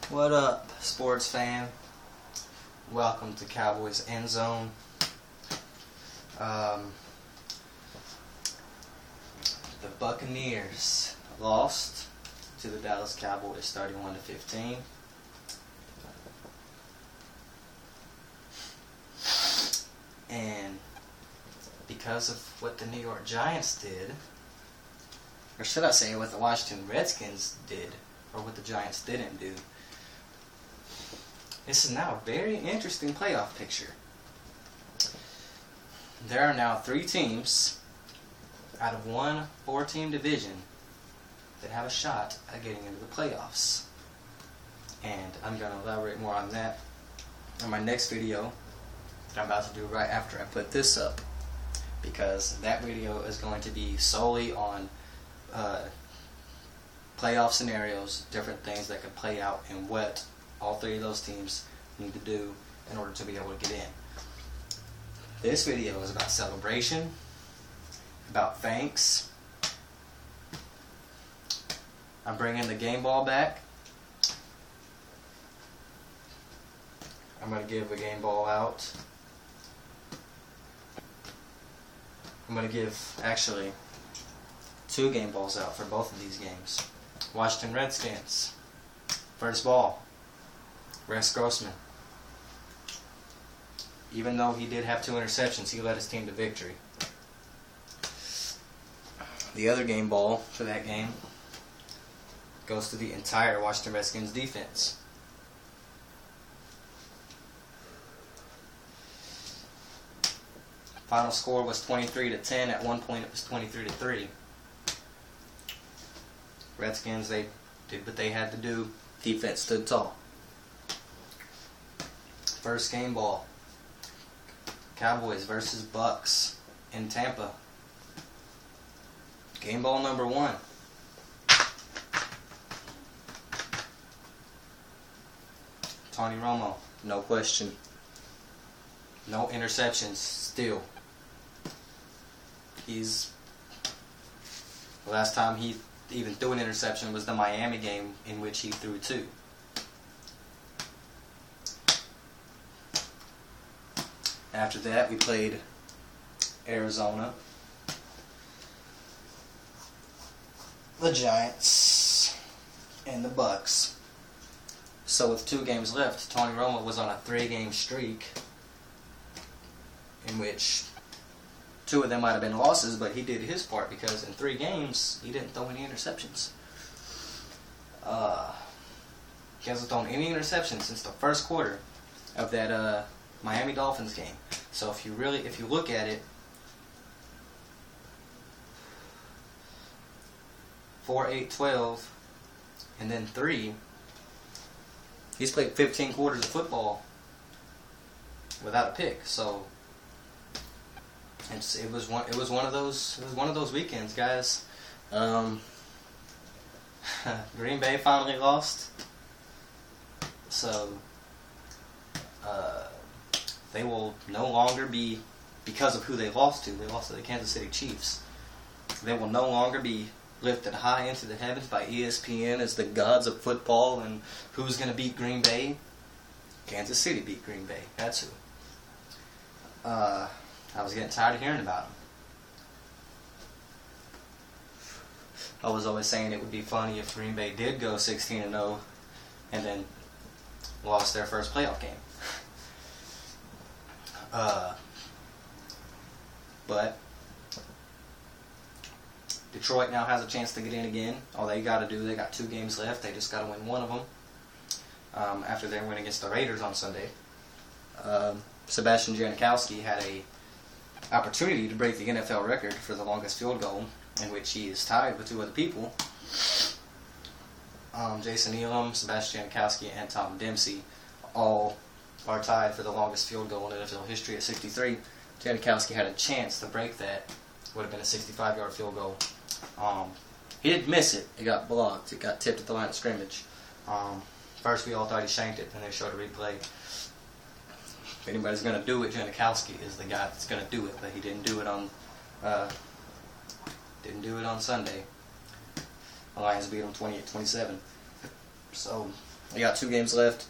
What up, sports fan? Welcome to Cowboys End Zone. The Buccaneers lost to the Dallas Cowboys 31-15. And because of what the New York Giants did, or should I say what the Washington Redskins did, or what the Giants didn't do, this is now a very interesting playoff picture. There are now 3 teams out of one 4-team division that have a shot at getting into the playoffs. And I'm going to elaborate more on that in my next video that I'm about to do right after I put this up, because that video is going to be solely on playoff scenarios, different things that could play out, and what all 3 of those teams need to do in order to be able to get in. This video is about celebration, about thanks. I'm bringing the game ball back. I'm going to give a game ball out. I'm going to give, actually, 2 game balls out for both of these games. Washington Redskins. First ball, Rex Grossman. Even though he did have 2 interceptions, he led his team to victory. The other game ball for that game goes to the entire Washington Redskins defense. Final score was 23-10. At one point it was 23-3. Redskins, they did what they had to do. Defense stood tall. First game ball, Cowboys versus Bucs in Tampa. Game ball number 1. Tony Romo, no question. No interceptions still. The last time he even threw an interception was the Miami game, in which he threw 2. After that, we played Arizona, the Giants, and the Bucs. So with 2 games left, Tony Romo was on a 3-game streak, in which 2 of them might have been losses, but he did his part, because in 3 games, he didn't throw any interceptions. He hasn't thrown any interceptions since the first quarter of that Miami Dolphins game. So if you look at it, 4, 8, 12, and then 3, he's played 15 quarters of football without a pick. So it was one of those weekends, guys. Green Bay finally lost, so they will no longer be, because of who they lost to. They lost to the Kansas City Chiefs. They will no longer be lifted high into the heavens by ESPN as the gods of football. And who's going to beat Green Bay? Kansas City beat Green Bay. That's who. I was getting tired of hearing about them. I was always saying it would be funny if Green Bay did go 16-0 and then lost their first playoff game. But Detroit now has a chance to get in again. All they got to do, they got 2 games left. They just got to win one of them. After their win against the Raiders on Sunday, Sebastian Janikowski had a opportunity to break the NFL record for the longest field goal, in which he is tied with 2 other people. Jason Elam, Sebastian Janikowski, and Tom Dempsey all are tied for the longest field goal in NFL history at 63. Janikowski had a chance to break that. Would have been a 65-yard field goal. He didn't miss it. It got blocked. It got tipped at the line of scrimmage. First we all thought he shanked it, then they showed a replay. If anybody's going to do it, Janikowski is the guy that's going to do it, but he didn't do it on Sunday. The Lions beat them 28-27. So They got 2 games left,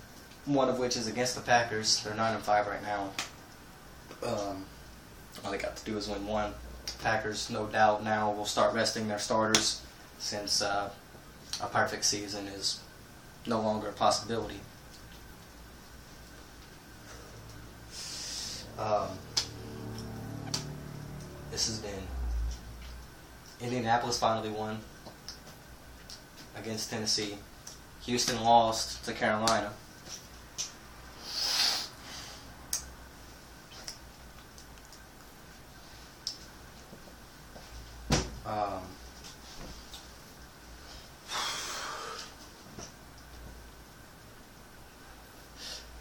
one of which is against the Packers. They're 9-5 right now. All they got to do is win one. Packers, no doubt, now will start resting their starters since a perfect season is no longer a possibility. This has been Indianapolis finally won against Tennessee. Houston lost to Carolina.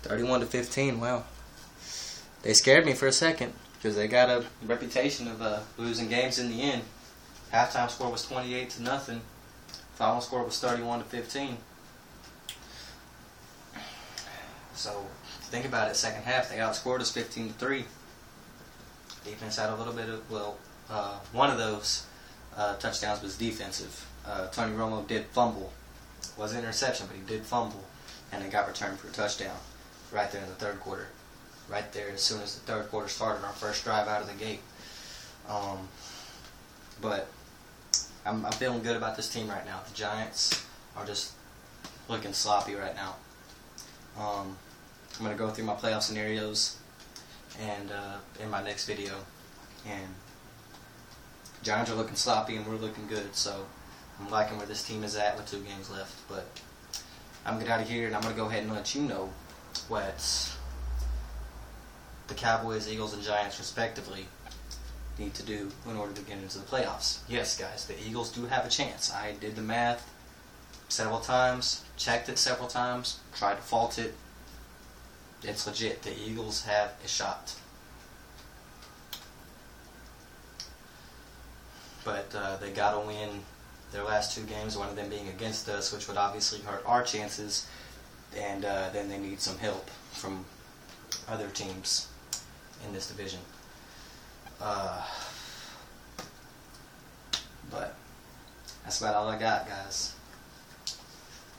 31-15. Wow. They scared me for a second because they got a reputation of losing games in the end. Halftime score was 28-0. Final score was 31-15. So think about it. Second half, they outscored us 15-3. Defense had a little bit of one of those touchdowns was defensive. Tony Romo did fumble. It wasn't an interception, but he did fumble, and it got returned for a touchdown right there in the third quarter. Right there, as soon as the third quarter started, our first drive out of the gate. But I'm feeling good about this team right now. The Giants are just looking sloppy right now. I'm going to go through my playoff scenarios and in my next video. And Giants are looking sloppy and we're looking good. So I'm liking where this team is at with 2 games left. But I'm going to get out of here and I'm going to go ahead and let you know what the Cowboys, Eagles, and Giants respectively need to do in order to get into the playoffs. Yes, guys, the Eagles do have a chance. I did the math several times, checked it several times, tried to fault it. It's legit. The Eagles have a shot. But they got to win their last 2 games, one of them being against us, which would obviously hurt our chances. And then they need some help from other teams in this division. But that's about all I got, guys.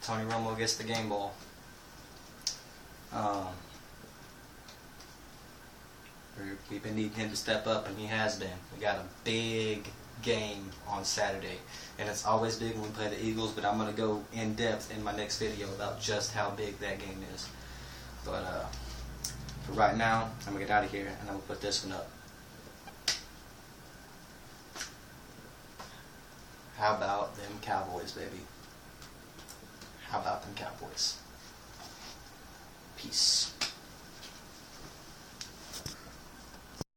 Tony Romo gets the game ball. We've been needing him to step up, and he has been. We got a big game on Saturday, and it's always big when we play the Eagles, but I'm going to go in depth in my next video about just how big that game is. But for right now, I'm going to get out of here, and I'm going to put this one up. How about them Cowboys, baby? How about them Cowboys? Peace.